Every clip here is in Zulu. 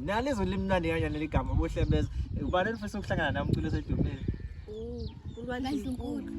Niyalizwe limnandi kanjani ligama Ubuhle Bezwe. Ubani ufisa ukuhlangana nami umculo osedumile? Ulandlunkulu.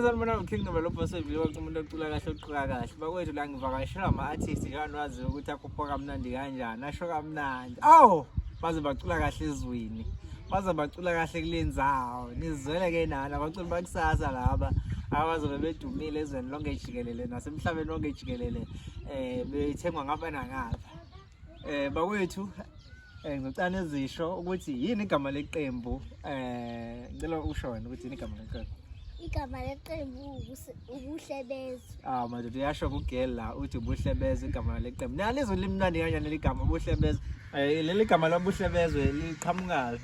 Salmona uking developer sevile umuntu ocula kahle uqhubeka kahle. Bakwethu la ngivakashela ama-artists kanwazi ukuthi akuphoka kamnandi kanjani. Asho kamnandi. Awu, baze bacula kahle ezweni. Baze bacula kahle kulendzawo. Nizwele ke nana abaculi bakusasa laba abazobe bedumile ezweni lonke jikelele nasemhlabeni lonke jikelele bethengwa ngapha ngapha. Bakwethu ngicela nezisho ukuthi yini igama leqembu ngicela usho wena ukuthi yini igama leqembu. Igama leqembu Ubuhle Bezwe. Madoda yasho kugel la uthi Ubuhle Bezwe igama leqembu. Niyalizwe limnandi kanjani ligama Ubuhle Bezwe. Leli gama lobuhle bezwe liqhamuka.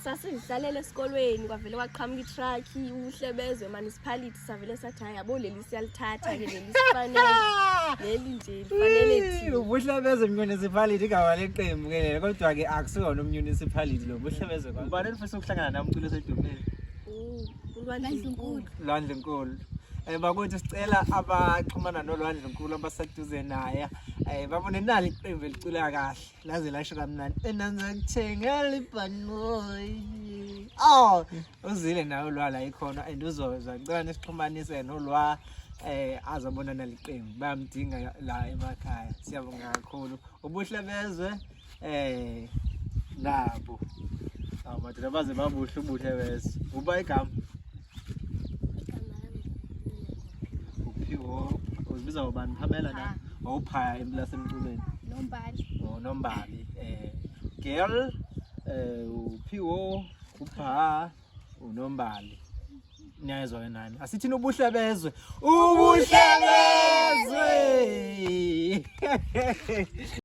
Sasidlalela esikolweni kwavele kwaqhamuka itrack Ubuhle Bezwe municipality savele sathi yabo leli siyalithatha ke leli sifanele leli nje lifanele thi Ubuhle Bezwe municipality igama leqembu ke kodwa ke akusona municipality lo Ubuhle Bezwe. Ubani ufisa ukuhlangana nami umculo osedumile? Ulandlunkulu. Bakwethu sicela abaxhumana noLwandlunkulu abaseduze naye babone nali iqembu elicula kahle laze lasho kamnandi enanza kuthengela ibhanoyi. Uzile nawe lwala ikhona and uzozwa ngicela nesixhumanise nolwa azobona nali iqembu bayamdinga la emakhaya. Siyabonga kakhulu. Ubuhle Bezwe nabo madoda baze babuhle Ubuhle Bezwe. Uba igama uzibiza ubani Pamela na awuphaya emlasemculweni Nombali girl uphiwo upha uNombali. Niyazwa nani asithini Ubuhle Bezwe Ubuhle Bezwe.